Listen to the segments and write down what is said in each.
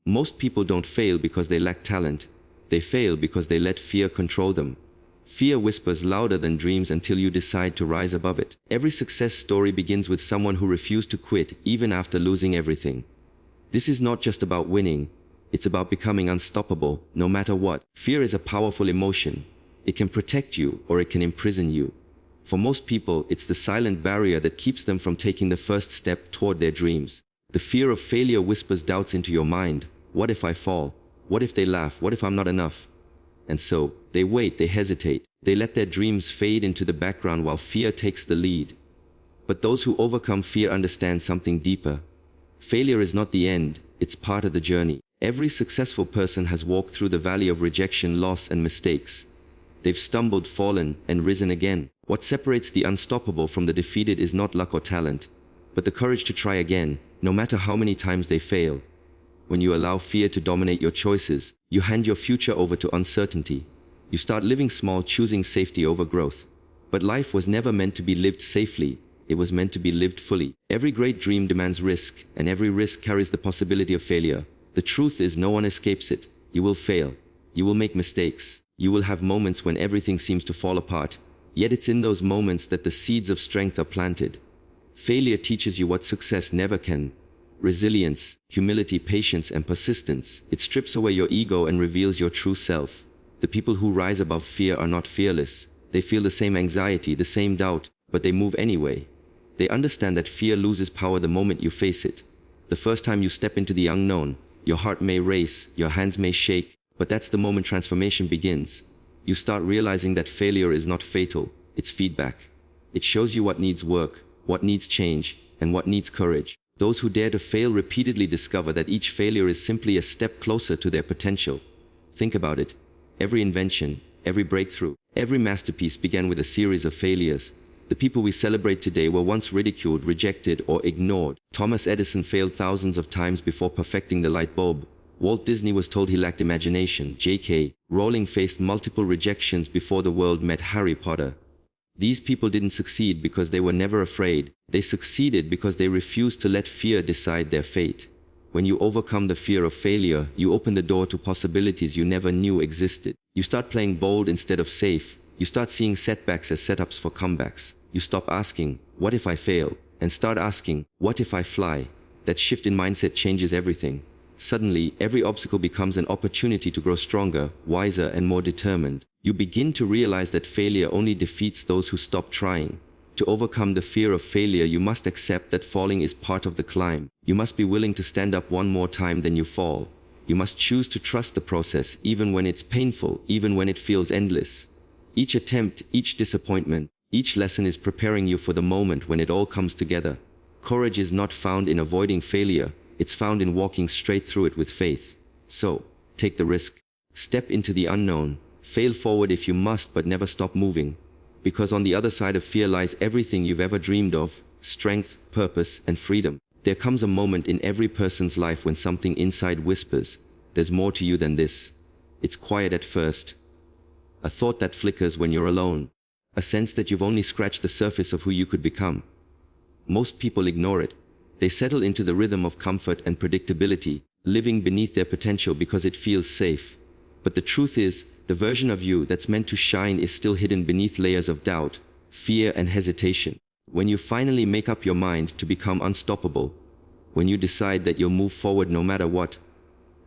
Most people don't fail because they lack talent. They fail because they let fear control them. Fear whispers louder than dreams until you decide to rise above it. Every success story begins with someone who refused to quit even after losing everything. This is not just about winning. It's about becoming unstoppable, no matter what. Fear is a powerful emotion. It can protect you or it can imprison you. For most people, it's the silent barrier that keeps them from taking the first step toward their dreams. The fear of failure whispers doubts into your mind. What if I fall? What if they laugh? What if I'm not enough? And so, they wait, they hesitate. They let their dreams fade into the background while fear takes the lead. But those who overcome fear understand something deeper. Failure is not the end, it's part of the journey. Every successful person has walked through the valley of rejection, loss, and mistakes. They've stumbled, fallen, and risen again. What separates the unstoppable from the defeated is not luck or talent, but the courage to try again, no matter how many times they fail. When you allow fear to dominate your choices, you hand your future over to uncertainty. You start living small, choosing safety over growth. But life was never meant to be lived safely. It was meant to be lived fully. Every great dream demands risk, and every risk carries the possibility of failure. The truth is, no one escapes it. You will fail. You will make mistakes. You will have moments when everything seems to fall apart. Yet it's in those moments that the seeds of strength are planted. Failure teaches you what success never can. Resilience, humility, patience, and persistence. It strips away your ego and reveals your true self. The people who rise above fear are not fearless. They feel the same anxiety, the same doubt, but they move anyway. They understand that fear loses power the moment you face it. The first time you step into the unknown, your heart may race, your hands may shake, but that's the moment transformation begins. You start realizing that failure is not fatal, it's feedback. It shows you what needs work, what needs change, and what needs courage. Those who dare to fail repeatedly discover that each failure is simply a step closer to their potential. Think about it. Every invention, every breakthrough, every masterpiece began with a series of failures. The people we celebrate today were once ridiculed, rejected, or ignored. Thomas Edison failed thousands of times before perfecting the light bulb. Walt Disney was told he lacked imagination. J.K. Rowling faced multiple rejections before the world met Harry Potter. These people didn't succeed because they were never afraid. They succeeded because they refused to let fear decide their fate. When you overcome the fear of failure, you open the door to possibilities you never knew existed. You start playing bold instead of safe. You start seeing setbacks as setups for comebacks. You stop asking, what if I fail? And start asking, what if I fly? That shift in mindset changes everything. Suddenly, every obstacle becomes an opportunity to grow stronger, wiser, and more determined. You begin to realize that failure only defeats those who stop trying. To overcome the fear of failure, you must accept that falling is part of the climb. You must be willing to stand up one more time than you fall. You must choose to trust the process, even when it's painful, even when it feels endless. Each attempt, each disappointment, each lesson is preparing you for the moment when it all comes together. Courage is not found in avoiding failure. It's found in walking straight through it with faith. So, take the risk. Step into the unknown. Fail forward if you must, but never stop moving. Because on the other side of fear lies everything you've ever dreamed of: strength, purpose, and freedom. There comes a moment in every person's life when something inside whispers, there's more to you than this. It's quiet at first. A thought that flickers when you're alone. A sense that you've only scratched the surface of who you could become. Most people ignore it. They settle into the rhythm of comfort and predictability, living beneath their potential because it feels safe. But the truth is, the version of you that's meant to shine is still hidden beneath layers of doubt, fear, and hesitation. When you finally make up your mind to become unstoppable, when you decide that you'll move forward no matter what,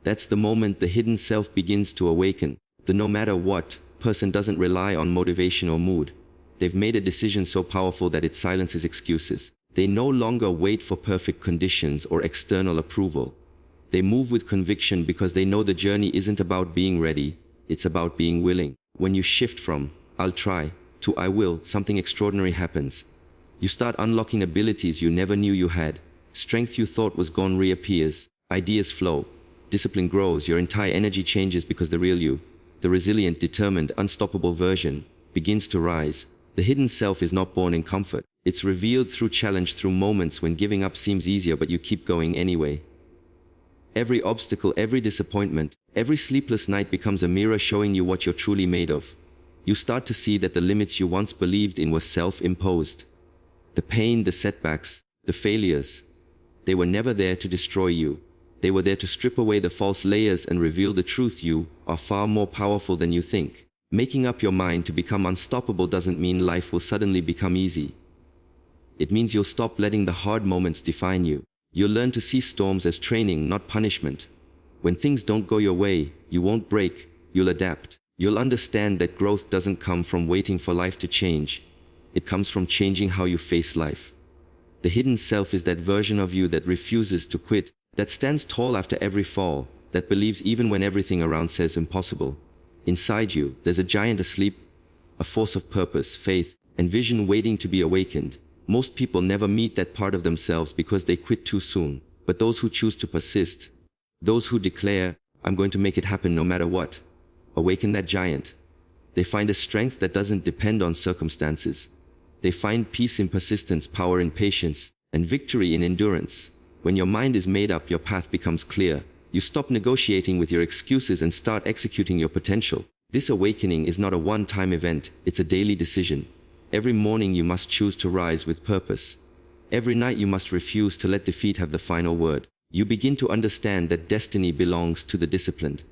that's the moment the hidden self begins to awaken. The no matter what person doesn't rely on motivation or mood. They've made a decision so powerful that it silences excuses. They no longer wait for perfect conditions or external approval. They move with conviction because they know the journey isn't about being ready, it's about being willing. When you shift from, I'll try, to I will, something extraordinary happens. You start unlocking abilities you never knew you had. Strength you thought was gone reappears. Ideas flow. Discipline grows. Your entire energy changes because the real you, the resilient, determined, unstoppable version, begins to rise. The hidden self is not born in comfort. It's revealed through challenge, through moments when giving up seems easier but you keep going anyway. Every obstacle, every disappointment, every sleepless night becomes a mirror showing you what you're truly made of. You start to see that the limits you once believed in were self-imposed. The pain, the setbacks, the failures, they were never there to destroy you. They were there to strip away the false layers and reveal the truth. You are far more powerful than you think. Making up your mind to become unstoppable doesn't mean life will suddenly become easy. It means you'll stop letting the hard moments define you. You'll learn to see storms as training, not punishment. When things don't go your way, you won't break, you'll adapt. You'll understand that growth doesn't come from waiting for life to change. It comes from changing how you face life. The hidden self is that version of you that refuses to quit, that stands tall after every fall, that believes even when everything around says impossible. Inside you, there's a giant asleep, a force of purpose, faith, and vision waiting to be awakened. Most people never meet that part of themselves because they quit too soon. But those who choose to persist, those who declare, I'm going to make it happen no matter what, awaken that giant. They find a strength that doesn't depend on circumstances. They find peace in persistence, power in patience, and victory in endurance. When your mind is made up, your path becomes clear. You stop negotiating with your excuses and start executing your potential. This awakening is not a one-time event, it's a daily decision. Every morning you must choose to rise with purpose. Every night you must refuse to let defeat have the final word. You begin to understand that destiny belongs to the disciplined.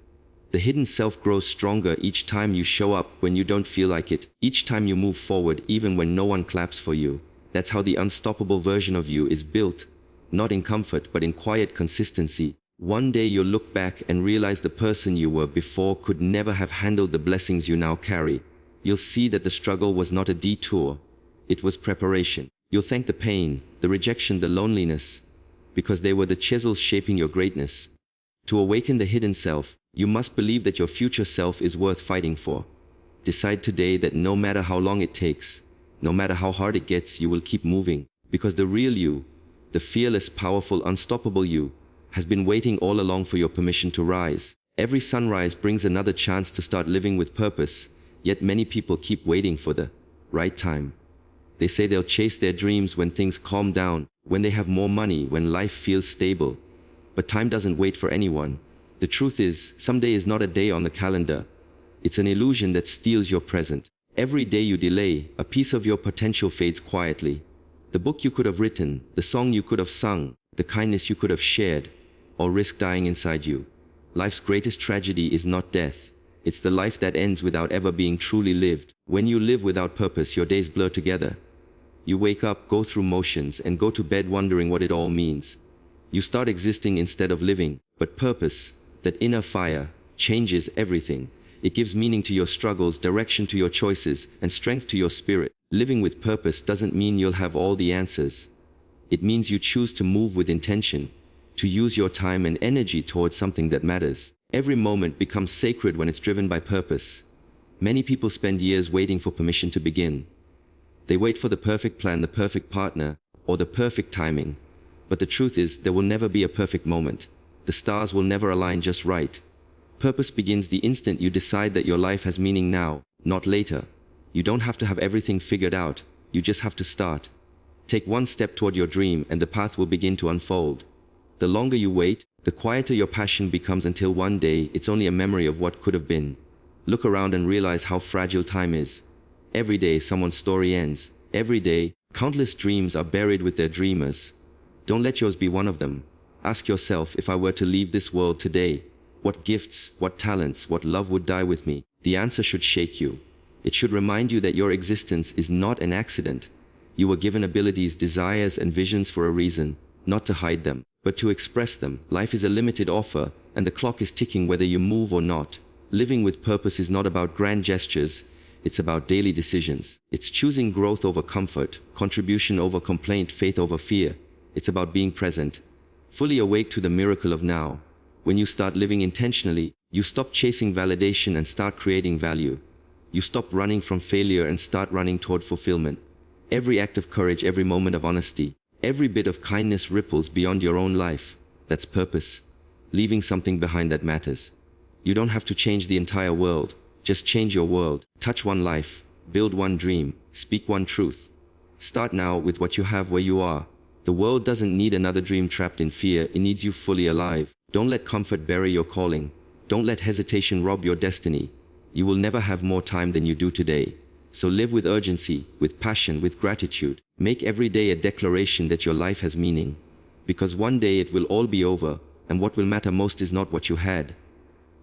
The hidden self grows stronger each time you show up when you don't feel like it, each time you move forward even when no one claps for you. That's how the unstoppable version of you is built, not in comfort but in quiet consistency. One day you'll look back and realize the person you were before could never have handled the blessings you now carry. You'll see that the struggle was not a detour, it was preparation. You'll thank the pain, the rejection, the loneliness, because they were the chisels shaping your greatness. To awaken the hidden self, you must believe that your future self is worth fighting for. Decide today that no matter how long it takes, no matter how hard it gets, you will keep moving, because the real you, the fearless, powerful, unstoppable you, has been waiting all along for your permission to rise. Every sunrise brings another chance to start living with purpose, yet many people keep waiting for the right time. They say they'll chase their dreams when things calm down, when they have more money, when life feels stable. But time doesn't wait for anyone. The truth is, someday is not a day on the calendar. It's an illusion that steals your present. Every day you delay, a piece of your potential fades quietly. The book you could have written, the song you could have sung, the kindness you could have shared, all risk dying inside you. Life's greatest tragedy is not death. It's the life that ends without ever being truly lived. When you live without purpose, your days blur together. You wake up, go through motions, and go to bed wondering what it all means. You start existing instead of living. But purpose, that inner fire, changes everything. It gives meaning to your struggles, direction to your choices, and strength to your spirit. Living with purpose doesn't mean you'll have all the answers. It means you choose to move with intention, to use your time and energy towards something that matters. Every moment becomes sacred when it's driven by purpose. Many people spend years waiting for permission to begin. They wait for the perfect plan, the perfect partner, or the perfect timing. But the truth is, there will never be a perfect moment. The stars will never align just right. Purpose begins the instant you decide that your life has meaning now, not later. You don't have to have everything figured out, you just have to start. Take one step toward your dream and the path will begin to unfold. The longer you wait, the quieter your passion becomes until one day it's only a memory of what could have been. Look around and realize how fragile time is. Every day someone's story ends. Every day, countless dreams are buried with their dreamers. Don't let yours be one of them. Ask yourself, if I were to leave this world today, what gifts, what talents, what love would die with me? The answer should shake you. It should remind you that your existence is not an accident. You were given abilities, desires, and visions for a reason, not to hide them, but to express them. Life is a limited offer, and the clock is ticking whether you move or not. Living with purpose is not about grand gestures, it's about daily decisions. It's choosing growth over comfort, contribution over complaint, faith over fear. It's about being present, fully awake to the miracle of now. When you start living intentionally, you stop chasing validation and start creating value. You stop running from failure and start running toward fulfillment. Every act of courage, every moment of honesty, every bit of kindness ripples beyond your own life. That's purpose. Leaving something behind that matters. You don't have to change the entire world. Just change your world. Touch one life. Build one dream. Speak one truth. Start now with what you have where you are. The world doesn't need another dream trapped in fear. It needs you fully alive. Don't let comfort bury your calling. Don't let hesitation rob your destiny. You will never have more time than you do today. So live with urgency, with passion, with gratitude. Make every day a declaration that your life has meaning. Because one day it will all be over, And what will matter most is not what you had,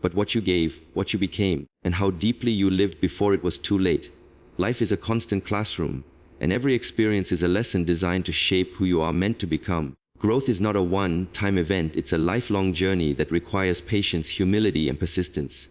but what you gave, what you became, and how deeply you lived before it was too late. Life is a constant classroom, and every experience is a lesson designed to shape who you are meant to become. Growth is not a one-time event, it's a lifelong journey that requires patience, humility, and persistence.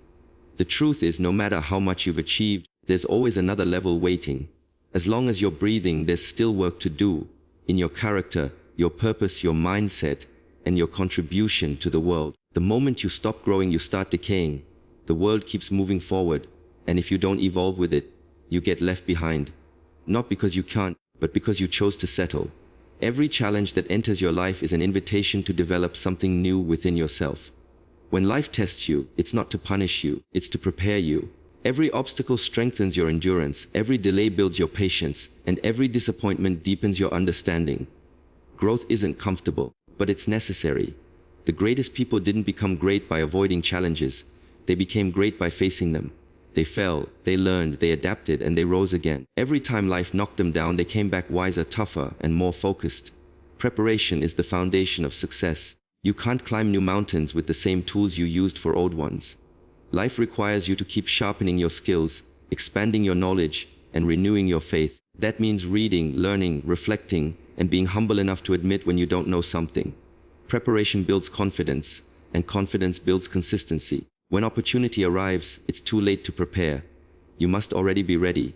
The truth is, no matter how much you've achieved, there's always another level waiting. As long as you're breathing, there's still work to do in your character, your purpose, your mindset, and your contribution to the world. The moment you stop growing, you start decaying. The world keeps moving forward, and if you don't evolve with it, you get left behind. Not because you can't, but because you chose to settle. Every challenge that enters your life is an invitation to develop something new within yourself. When life tests you, it's not to punish you, it's to prepare you. Every obstacle strengthens your endurance, every delay builds your patience, and every disappointment deepens your understanding. Growth isn't comfortable, but it's necessary. The greatest people didn't become great by avoiding challenges, they became great by facing them. They fell, they learned, they adapted, and they rose again. Every time life knocked them down, they came back wiser, tougher, and more focused. Preparation is the foundation of success. You can't climb new mountains with the same tools you used for old ones. Life requires you to keep sharpening your skills, expanding your knowledge, and renewing your faith. That means reading, learning, reflecting, and being humble enough to admit when you don't know something. Preparation builds confidence, and confidence builds consistency. When opportunity arrives, it's too late to prepare. You must already be ready.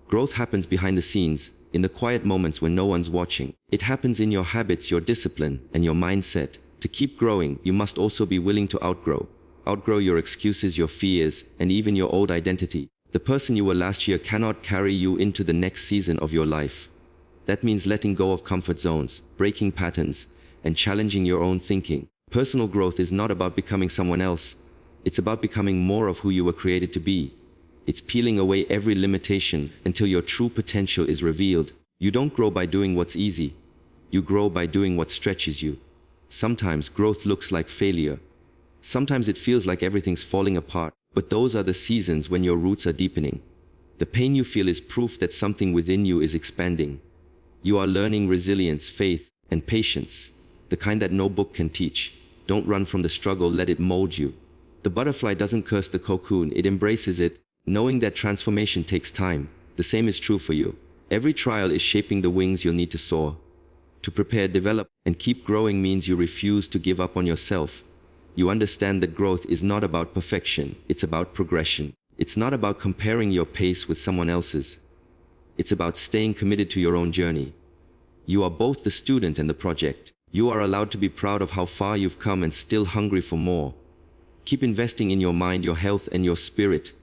Growth happens behind the scenes, in the quiet moments when no one's watching. It happens in your habits, your discipline, and your mindset. To keep growing, you must also be willing to outgrow. Outgrow your excuses, your fears, and even your old identity. The person you were last year cannot carry you into the next season of your life. That means letting go of comfort zones, breaking patterns, and challenging your own thinking. Personal growth is not about becoming someone else. It's about becoming more of who you were created to be. It's peeling away every limitation until your true potential is revealed. You don't grow by doing what's easy. You grow by doing what stretches you. Sometimes growth looks like failure. Sometimes it feels like everything's falling apart, but those are the seasons when your roots are deepening. The pain you feel is proof that something within you is expanding. You are learning resilience, faith, and patience, the kind that no book can teach. Don't run from the struggle, let it mold you. The butterfly doesn't curse the cocoon, it embraces it, knowing that transformation takes time. The same is true for you. Every trial is shaping the wings you'll need to soar. To prepare, develop, and keep growing means you refuse to give up on yourself. You understand that growth is not about perfection, it's about progression. It's not about comparing your pace with someone else's. It's about staying committed to your own journey. You are both the student and the project. You are allowed to be proud of how far you've come and still hungry for more. Keep investing in your mind, your health, and your spirit.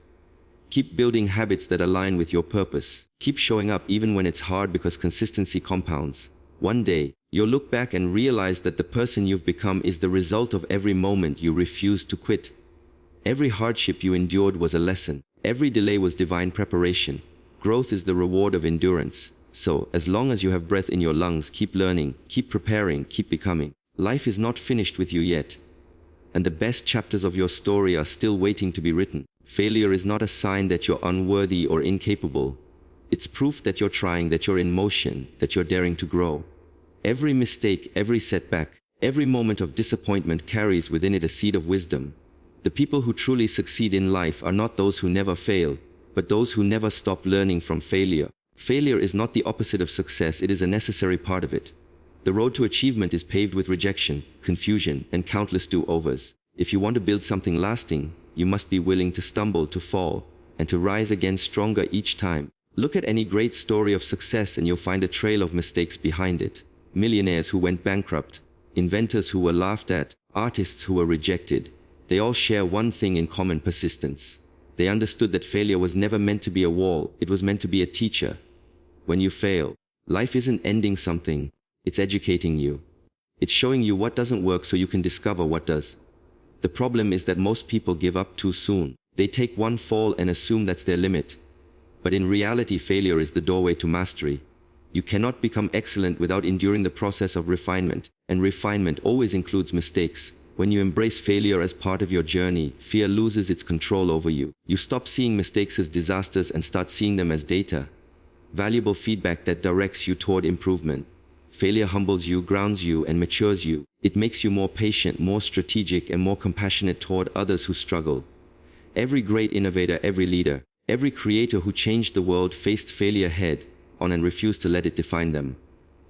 Keep building habits that align with your purpose. Keep showing up even when it's hard, because consistency compounds. One day, you'll look back and realize that the person you've become is the result of every moment you refused to quit. Every hardship you endured was a lesson. Every delay was divine preparation. Growth is the reward of endurance. So, as long as you have breath in your lungs, keep learning, keep preparing, keep becoming. Life is not finished with you yet. And the best chapters of your story are still waiting to be written. Failure is not a sign that you're unworthy or incapable. It's proof that you're trying, that you're in motion, that you're daring to grow. Every mistake, every setback, every moment of disappointment carries within it a seed of wisdom. The people who truly succeed in life are not those who never fail, but those who never stop learning from failure. Failure is not the opposite of success, it is a necessary part of it. The road to achievement is paved with rejection, confusion, and countless do-overs. If you want to build something lasting, you must be willing to stumble, to fall, and to rise again stronger each time. Look at any great story of success and you'll find a trail of mistakes behind it. Millionaires who went bankrupt, inventors who were laughed at, artists who were rejected. They all share one thing in common: persistence. They understood that failure was never meant to be a wall, it was meant to be a teacher. When you fail, life isn't ending something, it's educating you. It's showing you what doesn't work so you can discover what does. The problem is that most people give up too soon. They take one fall and assume that's their limit. But in reality, failure is the doorway to mastery. You cannot become excellent without enduring the process of refinement, and refinement always includes mistakes. When you embrace failure as part of your journey, fear loses its control over you. You stop seeing mistakes as disasters and start seeing them as data. Valuable feedback that directs you toward improvement. Failure humbles you, grounds you, and matures you. It makes you more patient, more strategic, and more compassionate toward others who struggle. Every great innovator, every leader, every creator who changed the world faced failure head on and refused to let it define them.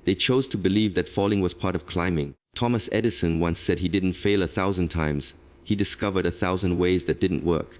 They chose to believe that falling was part of climbing. Thomas Edison once said he didn't fail 1,000 times, he discovered 1,000 ways that didn't work.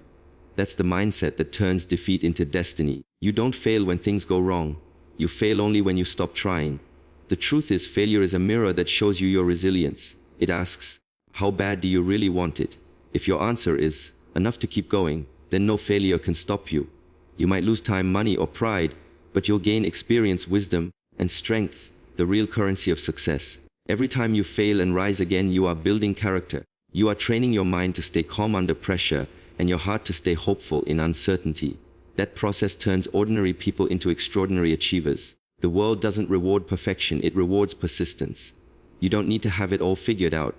That's the mindset that turns defeat into destiny. You don't fail when things go wrong. You fail only when you stop trying. The truth is, failure is a mirror that shows you your resilience. It asks, how bad do you really want it? If your answer is enough to keep going, then no failure can stop you. You might lose time, money, or pride, but you'll gain experience, wisdom, and strength, the real currency of success. Every time you fail and rise again, you are building character. You are training your mind to stay calm under pressure and your heart to stay hopeful in uncertainty. That process turns ordinary people into extraordinary achievers. The world doesn't reward perfection, it rewards persistence. You don't need to have it all figured out.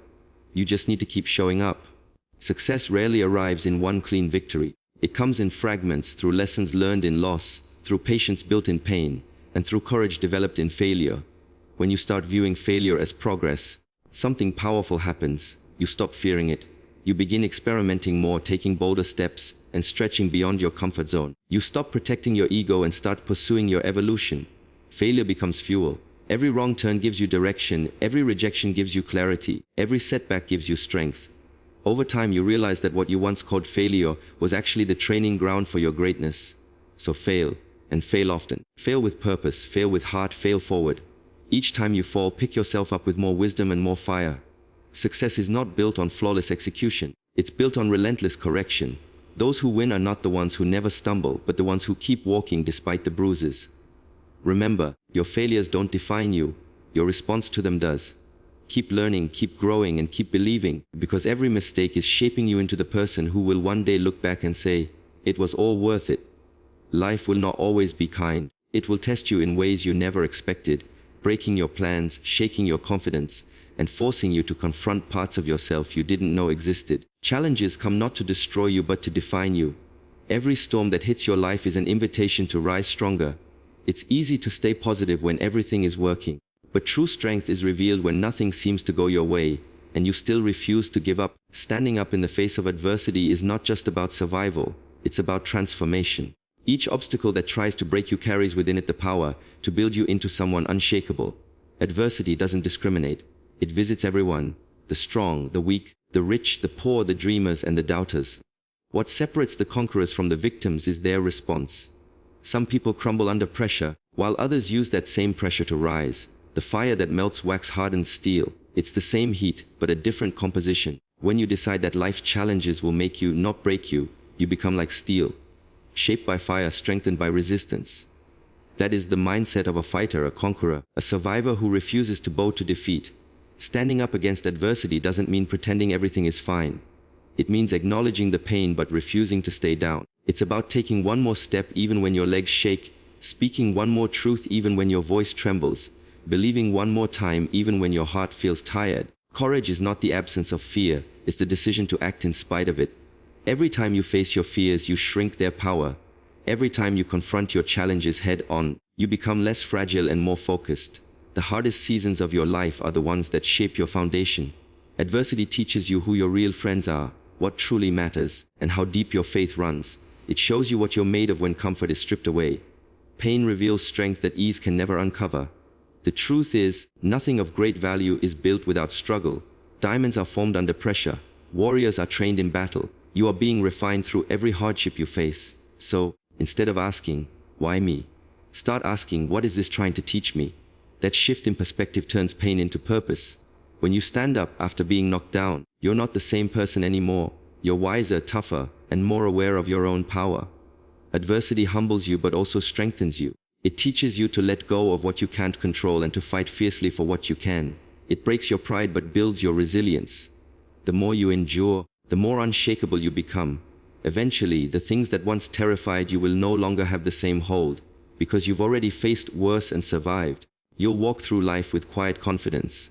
You just need to keep showing up. Success rarely arrives in one clean victory. It comes in fragments, through lessons learned in loss, through patience built in pain, and through courage developed in failure. When you start viewing failure as progress, something powerful happens. You stop fearing it. You begin experimenting more, taking bolder steps, and stretching beyond your comfort zone. You stop protecting your ego and start pursuing your evolution. Failure becomes fuel. Every wrong turn gives you direction, every rejection gives you clarity, every setback gives you strength. Over time you realize that what you once called failure was actually the training ground for your greatness. So fail, and fail often. Fail with purpose, fail with heart, fail forward. Each time you fall, pick yourself up with more wisdom and more fire. Success is not built on flawless execution. It's built on relentless correction. Those who win are not the ones who never stumble, but the ones who keep walking despite the bruises. Remember, your failures don't define you. Your response to them does. Keep learning, keep growing, and keep believing, because every mistake is shaping you into the person who will one day look back and say, it was all worth it. Life will not always be kind. It will test you in ways you never expected, breaking your plans, shaking your confidence, and forcing you to confront parts of yourself you didn't know existed. Challenges come not to destroy you but to define you. Every storm that hits your life is an invitation to rise stronger. It's easy to stay positive when everything is working, but true strength is revealed when nothing seems to go your way, and you still refuse to give up. Standing up in the face of adversity is not just about survival, it's about transformation. Each obstacle that tries to break you carries within it the power to build you into someone unshakable. Adversity doesn't discriminate. It visits everyone, the strong, the weak, the rich, the poor, the dreamers, and the doubters. What separates the conquerors from the victims is their response. Some people crumble under pressure, while others use that same pressure to rise. The fire that melts wax hardens steel. It's the same heat, but a different composition. When you decide that life's challenges will make you, not break you, you become like steel, shaped by fire, strengthened by resistance. That is the mindset of a fighter, a conqueror, a survivor who refuses to bow to defeat. Standing up against adversity doesn't mean pretending everything is fine. It means acknowledging the pain but refusing to stay down. It's about taking one more step even when your legs shake, speaking one more truth even when your voice trembles, believing one more time even when your heart feels tired. Courage is not the absence of fear, it's the decision to act in spite of it. Every time you face your fears, you shrink their power. Every time you confront your challenges head on, you become less fragile and more focused. The hardest seasons of your life are the ones that shape your foundation. Adversity teaches you who your real friends are, what truly matters, and how deep your faith runs. It shows you what you're made of when comfort is stripped away. Pain reveals strength that ease can never uncover. The truth is, nothing of great value is built without struggle. Diamonds are formed under pressure. Warriors are trained in battle. You are being refined through every hardship you face. So, instead of asking, why me? Start asking, what is this trying to teach me? That shift in perspective turns pain into purpose. When you stand up after being knocked down, you're not the same person anymore. You're wiser, tougher, and more aware of your own power. Adversity humbles you but also strengthens you. It teaches you to let go of what you can't control and to fight fiercely for what you can. It breaks your pride but builds your resilience. The more you endure, the more unshakable you become. Eventually, the things that once terrified you will no longer have the same hold, because you've already faced worse and survived. You'll walk through life with quiet confidence,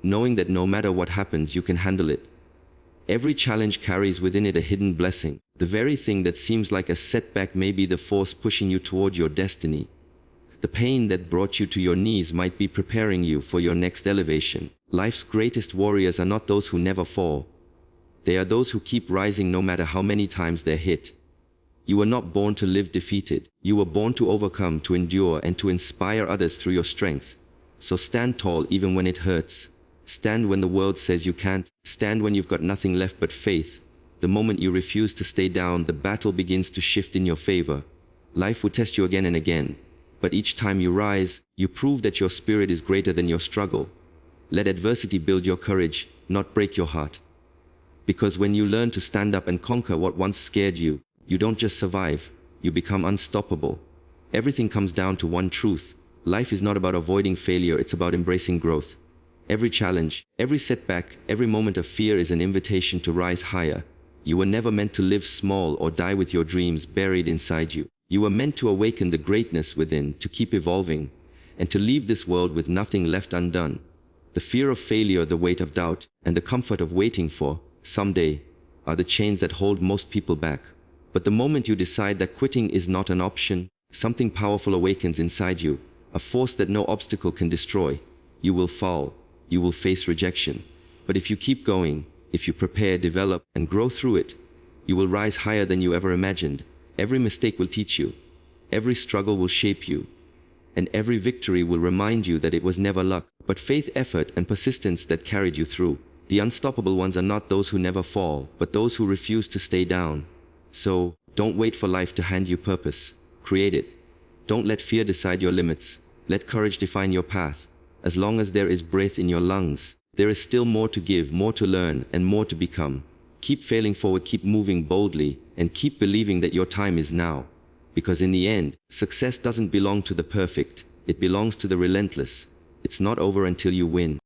knowing that no matter what happens, you can handle it. Every challenge carries within it a hidden blessing. The very thing that seems like a setback may be the force pushing you toward your destiny. The pain that brought you to your knees might be preparing you for your next elevation. Life's greatest warriors are not those who never fall. They are those who keep rising no matter how many times they're hit. You were not born to live defeated. You were born to overcome, to endure, and to inspire others through your strength. So stand tall even when it hurts. Stand when the world says you can't. Stand when you've got nothing left but faith. The moment you refuse to stay down, the battle begins to shift in your favor. Life will test you again and again. But each time you rise, you prove that your spirit is greater than your struggle. Let adversity build your courage, not break your heart. Because when you learn to stand up and conquer what once scared you, you don't just survive, you become unstoppable. Everything comes down to one truth. Life is not about avoiding failure, it's about embracing growth. Every challenge, every setback, every moment of fear is an invitation to rise higher. You were never meant to live small or die with your dreams buried inside you. You were meant to awaken the greatness within, to keep evolving, and to leave this world with nothing left undone. The fear of failure, the weight of doubt, and the comfort of waiting for someday are the chains that hold most people back. But the moment you decide that quitting is not an option, something powerful awakens inside you, a force that no obstacle can destroy. You will fall, you will face rejection. But if you keep going, if you prepare, develop, and grow through it, you will rise higher than you ever imagined. Every mistake will teach you, every struggle will shape you, and every victory will remind you that it was never luck, but faith, effort, and persistence that carried you through. The unstoppable ones are not those who never fall, but those who refuse to stay down. So, don't wait for life to hand you purpose. Create it. Don't let fear decide your limits. Let courage define your path. As long as there is breath in your lungs, there is still more to give, more to learn, and more to become. Keep failing forward, keep moving boldly, and keep believing that your time is now. Because in the end, success doesn't belong to the perfect, it belongs to the relentless. It's not over until you win.